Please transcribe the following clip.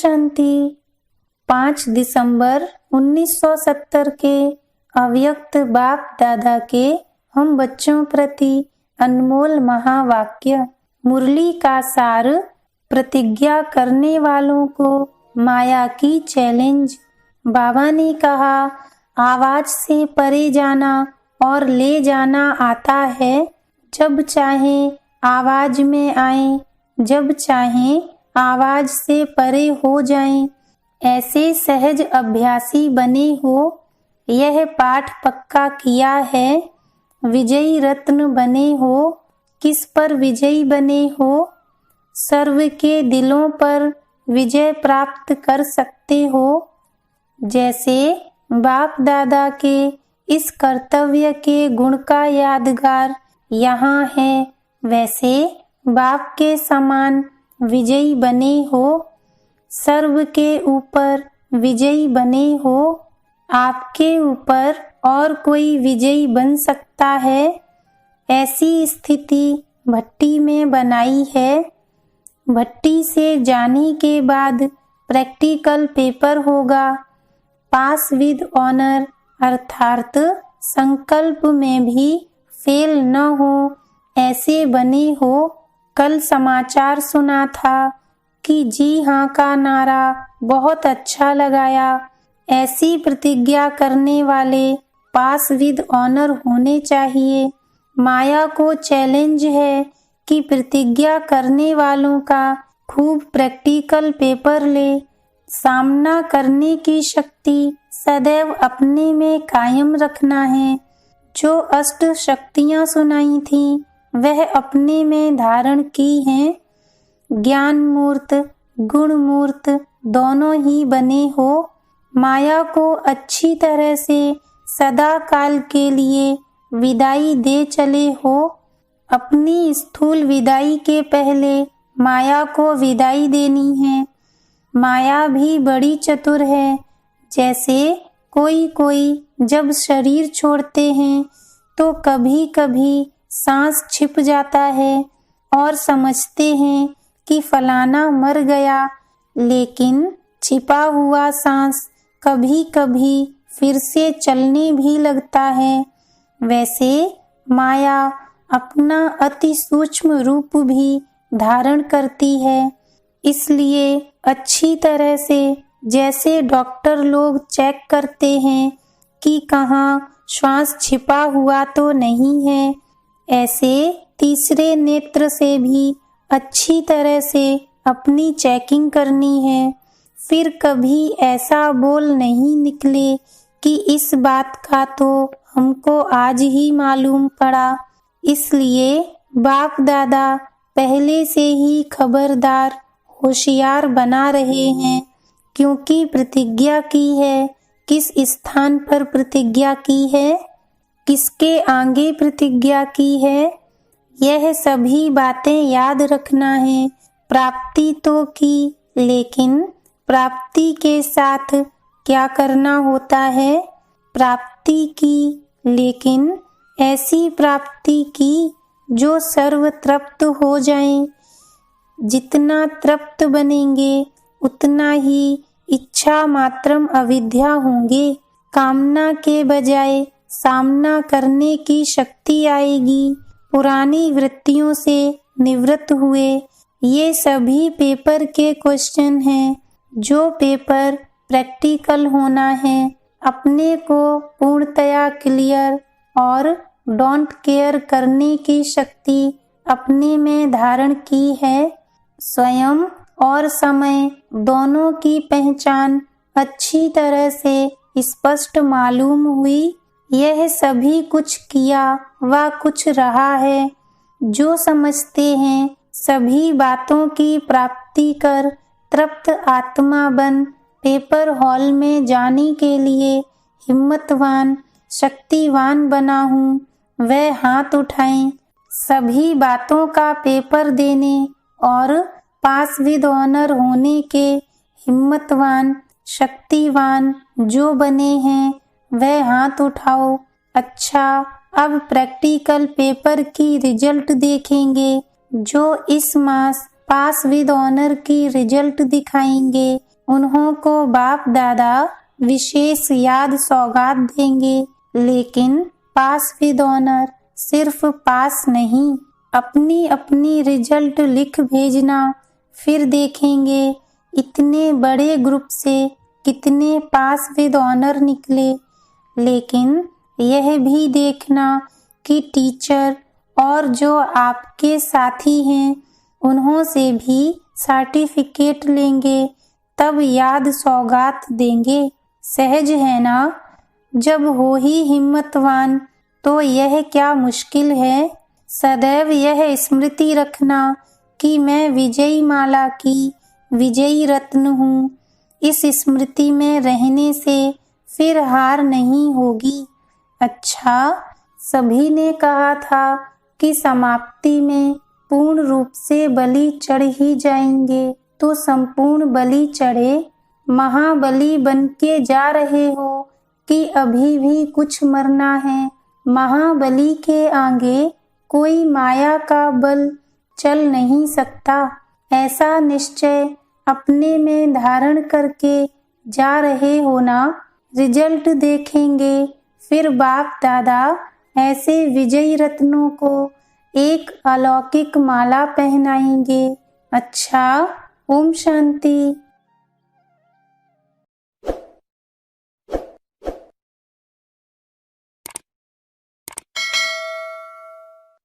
शांति। 5 दिसंबर 1970 के अव्यक्त बाप दादा के हम बच्चों प्रति अनमोल महावाक्य। मुरली का सार। प्रतिज्ञा करने वालों को माया की चैलेंज। बाबा ने कहा, आवाज से परे जाना और ले जाना आता है। जब चाहे आवाज में आए, जब चाहे आवाज से परे हो जाएं। ऐसे सहज अभ्यासी बने हो। यह पाठ पक्का किया है। विजयी रत्न बने हो। किस पर विजयी बने हो? सर्व के दिलों पर विजय प्राप्त कर सकते हो। जैसे बाप दादा के इस कर्तव्य के गुण का यादगार यहाँ है, वैसे बाप के समान विजयी बने हो। सर्व के ऊपर विजयी बने हो। आपके ऊपर और कोई विजयी बन सकता है? ऐसी स्थिति भट्टी में बनाई है। भट्टी से जाने के बाद प्रैक्टिकल पेपर होगा। पास विद ऑनर अर्थात संकल्प में भी फेल न हो, ऐसे बने हो। कल समाचार सुना था कि जी हाँ का नारा बहुत अच्छा लगाया। ऐसी प्रतिज्ञा करने वाले पास विद ऑनर होने चाहिए। माया को चैलेंज है कि प्रतिज्ञा करने वालों का खूब प्रैक्टिकल पेपर ले। सामना करने की शक्ति सदैव अपने में कायम रखना है। जो अष्ट शक्तियाँ सुनाई थीं, वह अपने में धारण की हैं। ज्ञान मूर्त, गुण मूर्त दोनों ही बने हो। माया को अच्छी तरह से सदा काल के लिए विदाई दे चले हो। अपनी स्थूल विदाई के पहले माया को विदाई देनी है। माया भी बड़ी चतुर है। जैसे कोई जब शरीर छोड़ते हैं तो कभी कभी सांस छिप जाता है और समझते हैं कि फलाना मर गया, लेकिन छिपा हुआ सांस कभी कभी फिर से चलने भी लगता है। वैसे माया अपना अति सूक्ष्म रूप भी धारण करती है। इसलिए अच्छी तरह से जैसे डॉक्टर लोग चेक करते हैं कि कहाँ श्वास छिपा हुआ तो नहीं है, ऐसे तीसरे नेत्र से भी अच्छी तरह से अपनी चेकिंग करनी है। फिर कभी ऐसा बोल नहीं निकले कि इस बात का तो हमको आज ही मालूम पड़ा। इसलिए बाप दादा पहले से ही खबरदार होशियार बना रहे हैं, क्योंकि प्रतिज्ञा की है। किस स्थान पर प्रतिज्ञा की है, किसके आगे प्रतिज्ञा की है, यह सभी बातें याद रखना है। प्राप्ति तो की, लेकिन प्राप्ति के साथ क्या करना होता है? प्राप्ति की, लेकिन ऐसी प्राप्ति की जो सर्व तृप्त हो जाए। जितना तृप्त बनेंगे उतना ही इच्छा मात्रम अविद्या होंगे। कामना के बजाय सामना करने की शक्ति आएगी। पुरानी वृत्तियों से निवृत्त हुए। ये सभी पेपर के क्वेश्चन हैं। जो पेपर प्रैक्टिकल होना है, अपने को पूर्णतया क्लियर और डोंट केयर करने की शक्ति अपने में धारण की है। स्वयं और समय दोनों की पहचान अच्छी तरह से स्पष्ट मालूम हुई। यह सभी कुछ किया व कुछ रहा है। जो समझते हैं सभी बातों की प्राप्ति कर तृप्त आत्मा बन पेपर हॉल में जाने के लिए हिम्मतवान शक्तिवान बना हूँ, वह हाथ उठाएं। सभी बातों का पेपर देने और पास विद ऑनर होने के हिम्मतवान शक्तिवान जो बने हैं, वह हाथ उठाओ। अच्छा, अब प्रैक्टिकल पेपर की रिजल्ट देखेंगे। जो इस मास पास विद ऑनर की रिजल्ट दिखाएंगे, उन्हों को बाप दादा विशेष याद सौगात देंगे, लेकिन पास विद ऑनर सिर्फ पास नहीं, अपनी अपनी रिजल्ट लिख भेजना, फिर देखेंगे इतने बड़े ग्रुप से कितने पास विद ऑनर निकले। लेकिन यह भी देखना कि टीचर और जो आपके साथी हैं उन्हों से भी सर्टिफिकेट लेंगे, तब याद सौगात देंगे। सहज है ना? जब हो ही हिम्मतवान तो यह क्या मुश्किल है। सदैव यह स्मृति रखना कि मैं विजयी माला की विजयी रत्न हूँ। इस स्मृति में रहने से फिर हार नहीं होगी। अच्छा, सभी ने कहा था कि समाप्ति में पूर्ण रूप से बलि चढ़ ही जाएंगे, तो संपूर्ण बलि चढ़े। महाबली बन के जा रहे हो कि अभी भी कुछ मरना है। महाबली के आगे कोई माया का बल चल नहीं सकता। ऐसा निश्चय अपने में धारण करके जा रहे हो ना। रिजल्ट देखेंगे, फिर बाप दादा ऐसे विजयी रत्नों को एक अलौकिक माला पहनाएंगे। अच्छा, ओम शांति।